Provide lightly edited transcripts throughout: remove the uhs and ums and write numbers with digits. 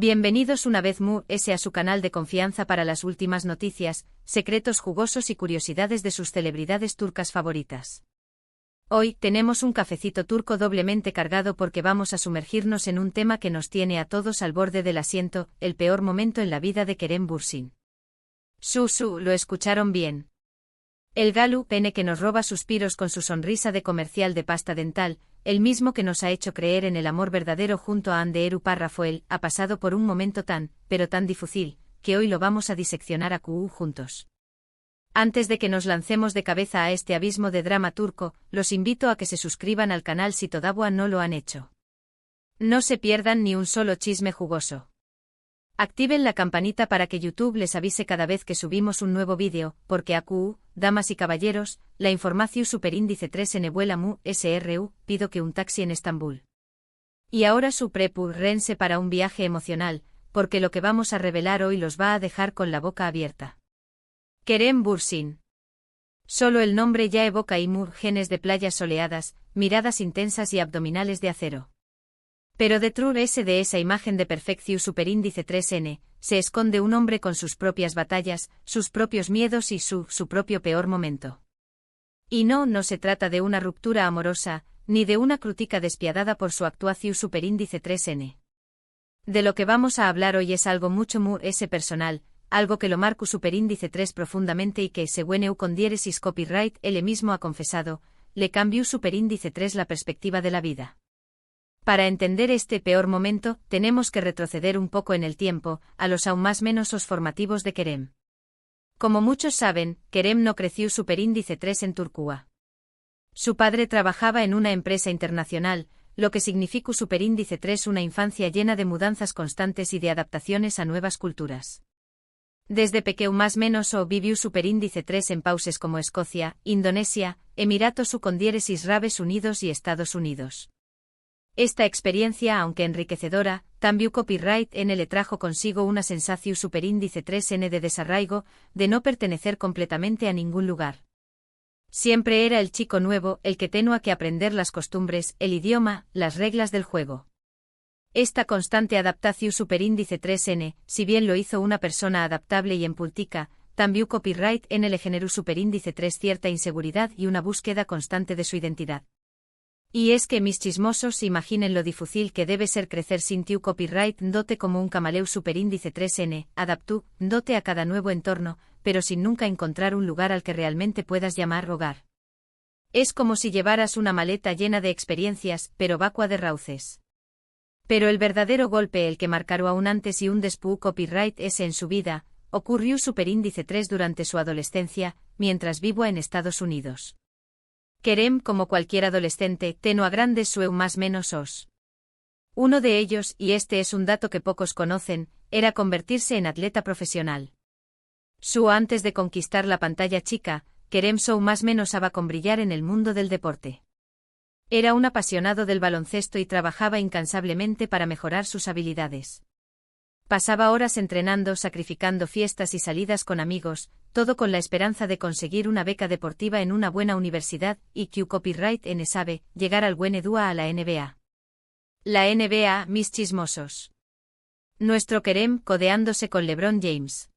Bienvenidos una vez más a su canal de confianza para las últimas noticias, secretos jugosos y curiosidades de sus celebridades turcas favoritas. Hoy tenemos un cafecito turco doblemente cargado porque vamos a sumergirnos en un tema que nos tiene a todos al borde del asiento, el peor momento en la vida de Kerem Bürsin. Lo escucharon bien. El Galu pene que nos roba suspiros con su sonrisa de comercial de pasta dental, el mismo que nos ha hecho creer en el amor verdadero junto a Hande Erupar-Rafael, ha pasado por un momento pero tan difícil, que hoy lo vamos a diseccionar a QU juntos. Antes de que nos lancemos de cabeza a este abismo de drama turco, los invito a que se suscriban al canal si todavía no lo han hecho. No se pierdan ni un solo chisme jugoso. Activen la campanita para que YouTube les avise cada vez que subimos un nuevo vídeo, porque a QU, damas y caballeros, la información superíndice 3N vuela SRU, pido que un taxi en Estambul. Y ahora su rense para un viaje emocional, porque lo que vamos a revelar hoy los va a dejar con la boca abierta. Kerem Bürsin. Solo el nombre ya evoca imágenes de playas soleadas, miradas intensas y abdominales de acero. Pero detrás de esa imagen de perfección superíndice 3N, se esconde un hombre con sus propias batallas, sus propios miedos y su propio peor momento. Y no se trata de una ruptura amorosa, ni de una crítica despiadada por su actuación superíndice 3N. De lo que vamos a hablar hoy es algo mucho personal, algo que lo marca superíndice 3 profundamente y que, según eu con diéresis copyright, él mismo ha confesado, le cambió superíndice 3 la perspectiva de la vida. Para entender este peor momento, tenemos que retroceder un poco en el tiempo, a los aún más menosos formativos de Kerem. Como muchos saben, Kerem no creció superíndice 3 en Turquía. Su padre trabajaba en una empresa internacional, lo que significa superíndice 3 una infancia llena de mudanzas constantes y de adaptaciones a nuevas culturas. Desde pequeño más menos vivió superíndice 3 en países como Escocia, Indonesia, Emiratos con diéresis Árabes Unidos y Estados Unidos. Esta experiencia, aunque enriquecedora, también copyright N le trajo consigo una sensación superíndice 3N de desarraigo, de no pertenecer completamente a ningún lugar. Siempre era el chico nuevo el que tenía que aprender las costumbres, el idioma, las reglas del juego. Esta constante adaptación superíndice 3N, si bien lo hizo una persona adaptable y empática, también copyright N le generó superíndice 3 cierta inseguridad y una búsqueda constante de su identidad. Y es que mis chismosos imaginen lo difícil que debe ser crecer sin tiu copyright dote como un camaleo superíndice 3N, adaptú, dote a cada nuevo entorno, pero sin nunca encontrar un lugar al que realmente puedas llamar hogar. Es como si llevaras una maleta llena de experiencias, pero vacua de rauces. Pero el verdadero golpe, el que marcará un antes y un después copyright S en su vida, ocurrió superíndice 3 durante su adolescencia, mientras vivía en Estados Unidos. Kerem, como cualquier adolescente, tenía a grandes sueños más menos os. Uno de ellos, y este es un dato que pocos conocen, era convertirse en atleta profesional. Antes de conquistar la pantalla chica, Kerem más menos había con brillar en el mundo del deporte. Era un apasionado del baloncesto y trabajaba incansablemente para mejorar sus habilidades. Pasaba horas entrenando, sacrificando fiestas y salidas con amigos, todo con la esperanza de conseguir una beca deportiva en una buena universidad, y que copyright N sabe, llegar al buen edua a la NBA. La NBA, mis chismosos. Nuestro Kerem codeándose con LeBron James.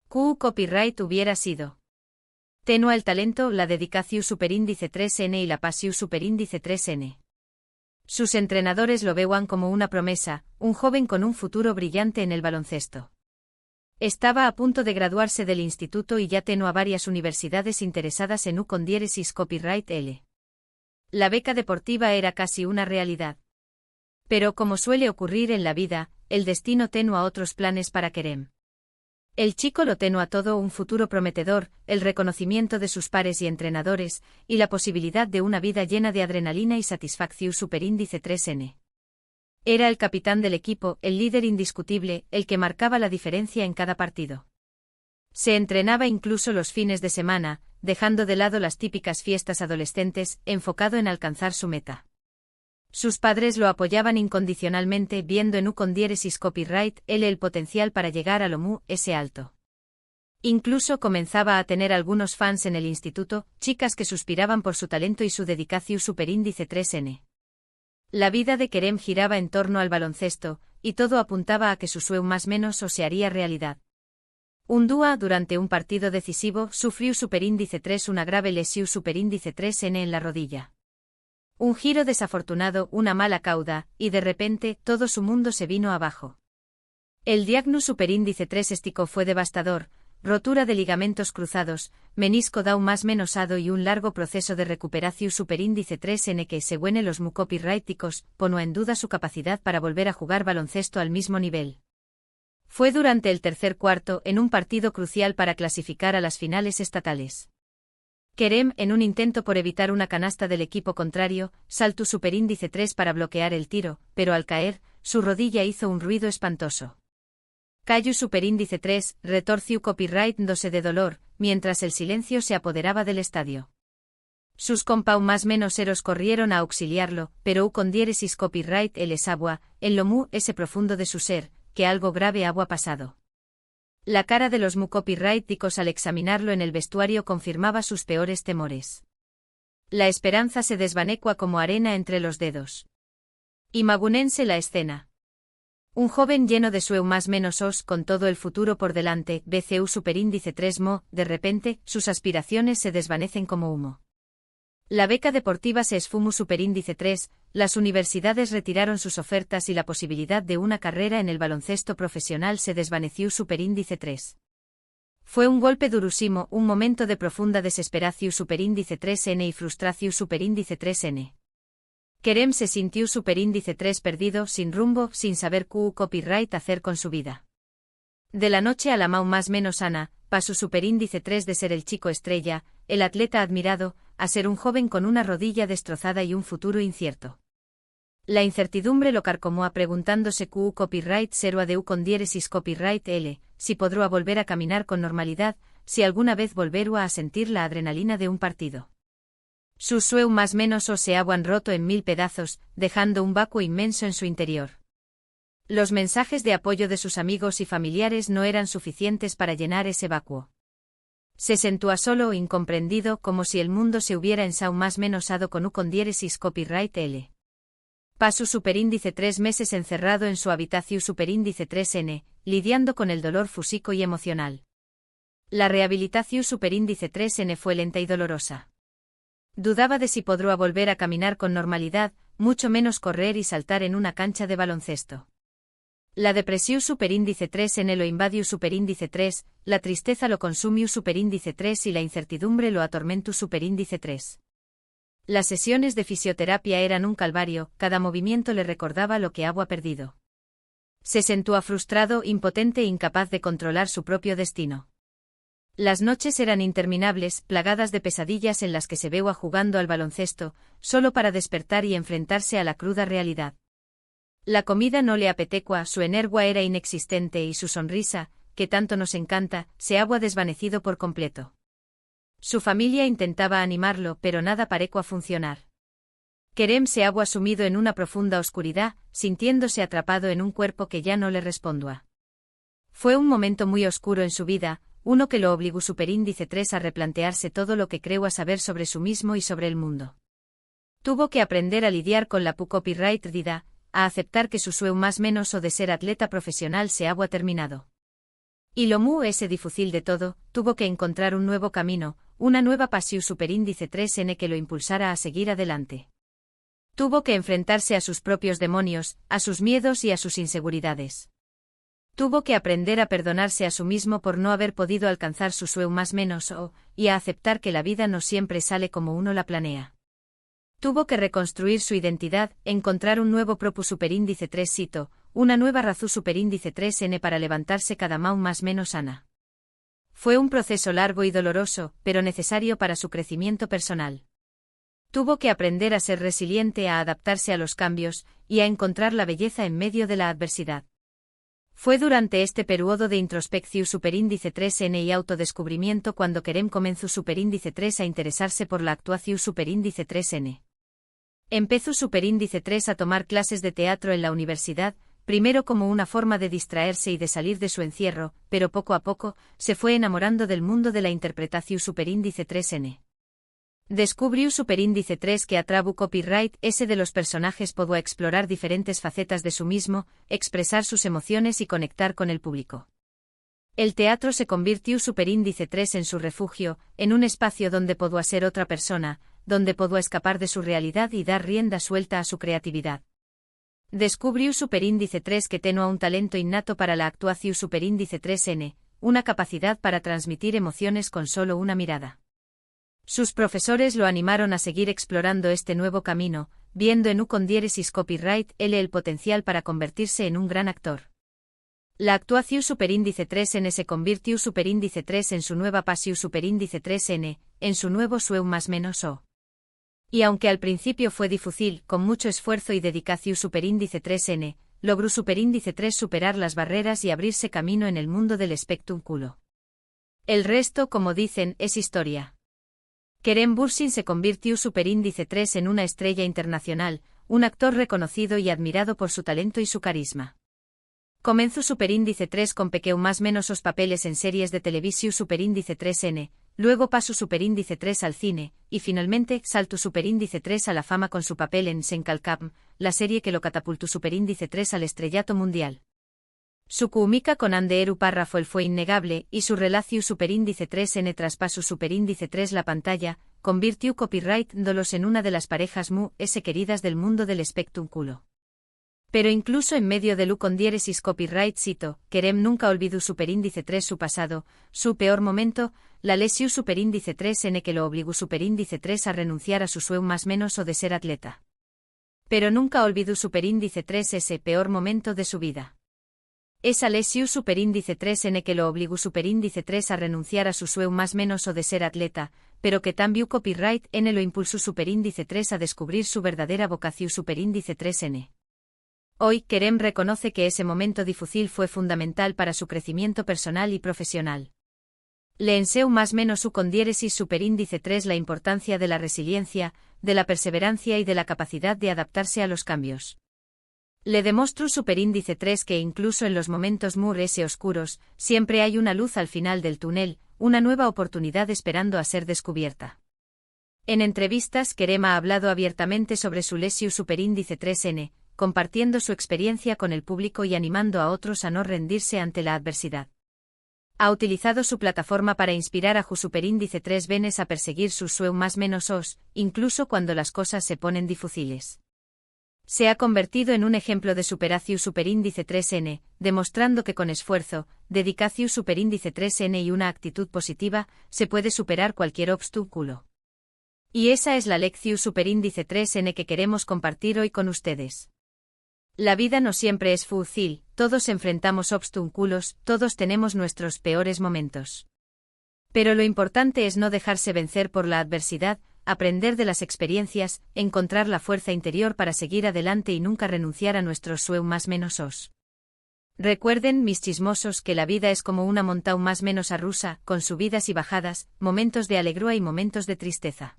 Copyright hubiera sido. Tenua el talento, la dedicación superíndice 3N y la pasión superíndice 3N. Sus entrenadores lo veían como una promesa, un joven con un futuro brillante en el baloncesto. Estaba a punto de graduarse del instituto y ya tenía varias universidades interesadas en con diéresis copyright L. La beca deportiva era casi una realidad. Pero como suele ocurrir en la vida, el destino tenía otros planes para Kerem. El chico lo tenía todo, un futuro prometedor, el reconocimiento de sus pares y entrenadores, y la posibilidad de una vida llena de adrenalina y satisfacción superíndice 3N. Era el capitán del equipo, el líder indiscutible, el que marcaba la diferencia en cada partido. Se entrenaba incluso los fines de semana, dejando de lado las típicas fiestas adolescentes, enfocado en alcanzar su meta. Sus padres lo apoyaban incondicionalmente, viendo en con diéresis copyright L el potencial para llegar a lo alto. Incluso comenzaba a tener algunos fans en el instituto, chicas que suspiraban por su talento y su dedicación superíndice 3N. La vida de Kerem giraba en torno al baloncesto, y todo apuntaba a que su sueño más menos o se haría realidad. Un día, durante un partido decisivo, sufrió superíndice 3 una grave lesión superíndice 3N en la rodilla. Un giro desafortunado, una mala cauda, y de repente, todo su mundo se vino abajo. El diagnóstico superíndice 3 estico fue devastador, rotura de ligamentos cruzados, menisco down más menosado y un largo proceso de recuperación superíndice 3N que, según los mucopirráticos, ponó en duda su capacidad para volver a jugar baloncesto al mismo nivel. Fue durante el tercer cuarto, en un partido crucial para clasificar a las finales estatales. Kerem, en un intento por evitar una canasta del equipo contrario, saltó superíndice 3 para bloquear el tiro, pero al caer, su rodilla hizo un ruido espantoso. Cayó superíndice 3, retorció copyright-dose de dolor, mientras el silencio se apoderaba del estadio. Sus compau más menos eros corrieron a auxiliarlo, pero con diéresis copyright el es agua, en lo mu ese profundo de su ser, que algo grave agua pasado. La cara de los mucopirráticos al examinarlo en el vestuario confirmaba sus peores temores. La esperanza se desvanecua como arena entre los dedos. Imagunense la escena. Un joven lleno de sueño más menos os, con todo el futuro por delante, BCU superíndice 3 mo, de repente, sus aspiraciones se desvanecen como humo. La beca deportiva se esfumó superíndice 3, las universidades retiraron sus ofertas y la posibilidad de una carrera en el baloncesto profesional se desvaneció superíndice 3. Fue un golpe durusimo, un momento de profunda desesperación superíndice 3N y frustración superíndice 3N. Kerem se sintió superíndice 3 perdido, sin rumbo, sin saber qué copyright hacer con su vida. De la noche a la más menos ana, pasó superíndice 3 de ser el chico estrella, el atleta admirado, a ser un joven con una rodilla destrozada y un futuro incierto. La incertidumbre lo carcomó a preguntándose qué copyright será de con diéresis copyright L, si podrá volver a caminar con normalidad, si alguna vez volverá a sentir la adrenalina de un partido. Sus sueños más menos o se habían roto en 1000 pedazos, dejando un vacuo inmenso en su interior. Los mensajes de apoyo de sus amigos y familiares no eran suficientes para llenar ese vacuo. Se sentía solo o incomprendido, como si el mundo se hubiera ensao más menosado con u con diéresis copyright L. Pasó superíndice 3 meses encerrado en su habitación superíndice 3N, lidiando con el dolor físico y emocional. La rehabilitación superíndice 3N fue lenta y dolorosa. Dudaba de si podría volver a caminar con normalidad, mucho menos correr y saltar en una cancha de baloncesto. La depresión superíndice 3N lo invadió superíndice 3, la tristeza lo consumió superíndice 3 y la incertidumbre lo atormentó superíndice 3. Las sesiones de fisioterapia eran un calvario, cada movimiento le recordaba lo que había perdido. Se sentía frustrado, impotente e incapaz de controlar su propio destino. Las noches eran interminables, plagadas de pesadillas en las que se veía jugando al baloncesto, solo para despertar y enfrentarse a la cruda realidad. La comida no le apetecua, su energía era inexistente y su sonrisa, que tanto nos encanta, se había desvanecido por completo. Su familia intentaba animarlo, pero nada parecua funcionar. Kerem se había sumido en una profunda oscuridad, sintiéndose atrapado en un cuerpo que ya no le respondía. Fue un momento muy oscuro en su vida, uno que lo obligó superíndice 3 a replantearse todo lo que creó a saber sobre sí mismo y sobre el mundo. Tuvo que aprender a lidiar con la copyright vida, a aceptar que su sueño más menos o de ser atleta profesional se había terminado. Y lo mu ese difícil de todo, tuvo que encontrar un nuevo camino, una nueva pasión superíndice 3N que lo impulsara a seguir adelante. Tuvo que enfrentarse a sus propios demonios, a sus miedos y a sus inseguridades. Tuvo que aprender a perdonarse a sí mismo por no haber podido alcanzar su sueño más menos y a aceptar que la vida no siempre sale como uno la planea. Tuvo que reconstruir su identidad, encontrar un nuevo propósito superíndice 3 sito, una nueva razón superíndice 3N para levantarse cada más menos sana. Fue un proceso largo y doloroso, pero necesario para su crecimiento personal. Tuvo que aprender a ser resiliente, a adaptarse a los cambios, y a encontrar la belleza en medio de la adversidad. Fue durante este periodo de introspección superíndice 3N y autodescubrimiento cuando Kerem comenzó superíndice 3 a interesarse por la actuación superíndice 3N. Empezó superíndice 3 a tomar clases de teatro en la universidad, primero como una forma de distraerse y de salir de su encierro, pero poco a poco, se fue enamorando del mundo de la interpretación superíndice 3N. Descubriu superíndice 3 que atrabu copyright S de los personajes podrá explorar diferentes facetas de su mismo, expresar sus emociones y conectar con el público. El teatro se convirtió superíndice 3 en su refugio, en un espacio donde podrá ser otra persona, donde podrá escapar de su realidad y dar rienda suelta a su creatividad. Descubriu superíndice 3 que tenía un talento innato para la actuación superíndice 3N, una capacidad para transmitir emociones con solo una mirada. Sus profesores lo animaron a seguir explorando este nuevo camino, viendo en con diéresis copyright L el potencial para convertirse en un gran actor. La actuación superíndice 3N se convirtió superíndice 3 en su nueva pasión superíndice 3N, en su nuevo sueño más menos o. Y aunque al principio fue difícil, con mucho esfuerzo y dedicación superíndice 3N, logró superíndice 3 superar las barreras y abrirse camino en el mundo del espectáculo. El resto, como dicen, es historia. Kerem Bürsin se convirtió superíndice 3 en una estrella internacional, un actor reconocido y admirado por su talento y su carisma. Comenzó superíndice 3 con pequeños más menos os papeles en series de televisión superíndice 3N, luego pasó superíndice 3 al cine, y finalmente saltó superíndice 3 a la fama con su papel en Senkalkam, la serie que lo catapultó superíndice 3 al estrellato mundial. Su química con Anderu Párrafo fue innegable, y su relación superíndice 3N traspasó superíndice 3 la pantalla, convirtió copyright dolos en una de las parejas queridas del mundo del espectáculo. Pero incluso en medio de con diéresis copyright cito, Kerem nunca olvidó superíndice 3 su pasado, su peor momento, la lesión superíndice 3N que lo obligó superíndice 3 a renunciar a su sueño más menos o de ser atleta. Pero nunca olvidó superíndice 3 ese peor momento de su vida. Esa lesión superíndice 3N que lo obligó superíndice 3 a renunciar a su sueño más menos o de ser atleta, pero que también copyright N lo impulsó superíndice 3 a descubrir su verdadera vocación superíndice 3N. Hoy, Kerem reconoce que ese momento difícil fue fundamental para su crecimiento personal y profesional. Le enseñó más menos con diéresis superíndice 3 la importancia de la resiliencia, de la perseverancia y de la capacidad de adaptarse a los cambios. Le demostró superíndice 3 que incluso en los momentos oscuros, siempre hay una luz al final del túnel, una nueva oportunidad esperando a ser descubierta. En entrevistas, Kerem ha hablado abiertamente sobre su lesión superíndice 3N, compartiendo su experiencia con el público y animando a otros a no rendirse ante la adversidad. Ha utilizado su plataforma para inspirar a su superíndice 3 venes a perseguir sus sueños más menos os, incluso cuando las cosas se ponen difíciles. Se ha convertido en un ejemplo de superación superíndice 3N, demostrando que con esfuerzo, dedicación superíndice 3N y una actitud positiva, se puede superar cualquier obstáculo. Y esa es la lección superíndice 3N que queremos compartir hoy con ustedes. La vida no siempre es fácil, todos enfrentamos obstáculos, todos tenemos nuestros peores momentos. Pero lo importante es no dejarse vencer por la adversidad, aprender de las experiencias, encontrar la fuerza interior para seguir adelante y nunca renunciar a nuestros sueños más menos os. Recuerden, mis chismosos, que la vida es como una montaña más menos rusa, con subidas y bajadas, momentos de alegría y momentos de tristeza.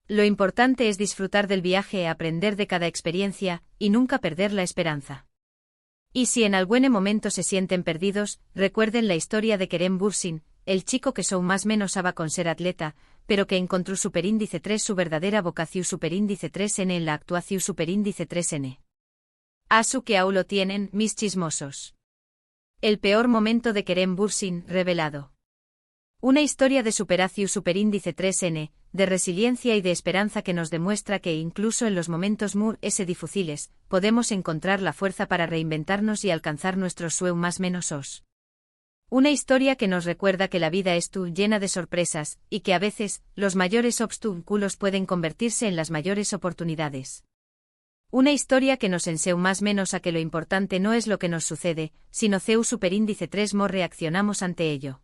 Lo importante es disfrutar del viaje, aprender de cada experiencia, y nunca perder la esperanza. Y si en algún momento se sienten perdidos, recuerden la historia de Kerem Bürsin, el chico que más menos había con ser atleta, pero que encontró superíndice 3 su verdadera vocación superíndice 3N en la actuación superíndice 3N. Asu que aún lo tienen, mis chismosos. El peor momento de Kerem Bürsin, revelado. Una historia de superación superíndice 3N, de resiliencia y de esperanza que nos demuestra que incluso en los momentos difíciles, podemos encontrar la fuerza para reinventarnos y alcanzar nuestros sueños más menos os. Una historia que nos recuerda que la vida es llena de sorpresas, y que a veces, los mayores obstáculos pueden convertirse en las mayores oportunidades. Una historia que nos enseña más menos a que lo importante no es lo que nos sucede, sino CEU superíndice 3 reaccionamos ante ello.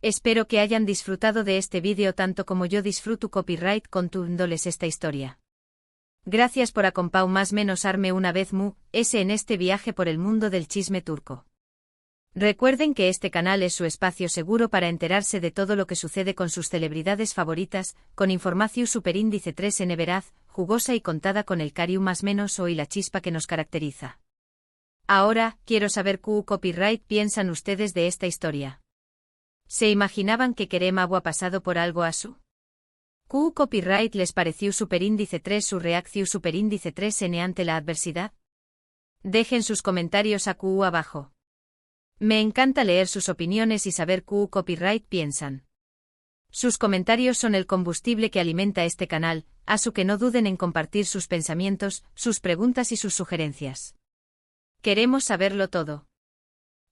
Espero que hayan disfrutado de este vídeo tanto como yo disfruto copyright contándoles esta historia. Gracias por acompañar más menos arme una vez en este viaje por el mundo del chisme turco. Recuerden que este canal es su espacio seguro para enterarse de todo lo que sucede con sus celebridades favoritas, con información superíndice 3N veraz, jugosa y contada con el cariu más menos o y la chispa que nos caracteriza. Ahora, quiero saber qué copyright piensan ustedes de esta historia. ¿Se imaginaban que Kerem había pasado por algo así? Q copyright les pareció superíndice 3 su reacción superíndice 3N ante la adversidad? Dejen sus comentarios a Q abajo. Me encanta leer sus opiniones y saber Q copyright piensan. Sus comentarios son el combustible que alimenta este canal, así que no duden en compartir sus pensamientos, sus preguntas y sus sugerencias. Queremos saberlo todo.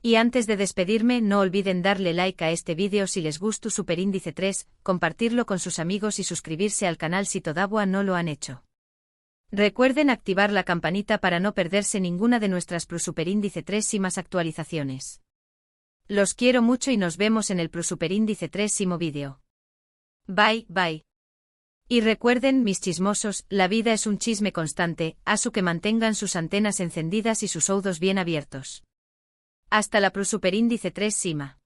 Y antes de despedirme, no olviden darle like a este vídeo si les gustó superíndice 3, compartirlo con sus amigos y suscribirse al canal si todavía no lo han hecho. Recuerden activar la campanita para no perderse ninguna de nuestras superíndice 3 y más actualizaciones. Los quiero mucho y nos vemos en el superíndice 3 vídeo. Bye, bye. Y recuerden, mis chismosos, la vida es un chisme constante, así que mantengan sus antenas encendidas y sus oídos bien abiertos. Hasta la superíndice 3 Sima.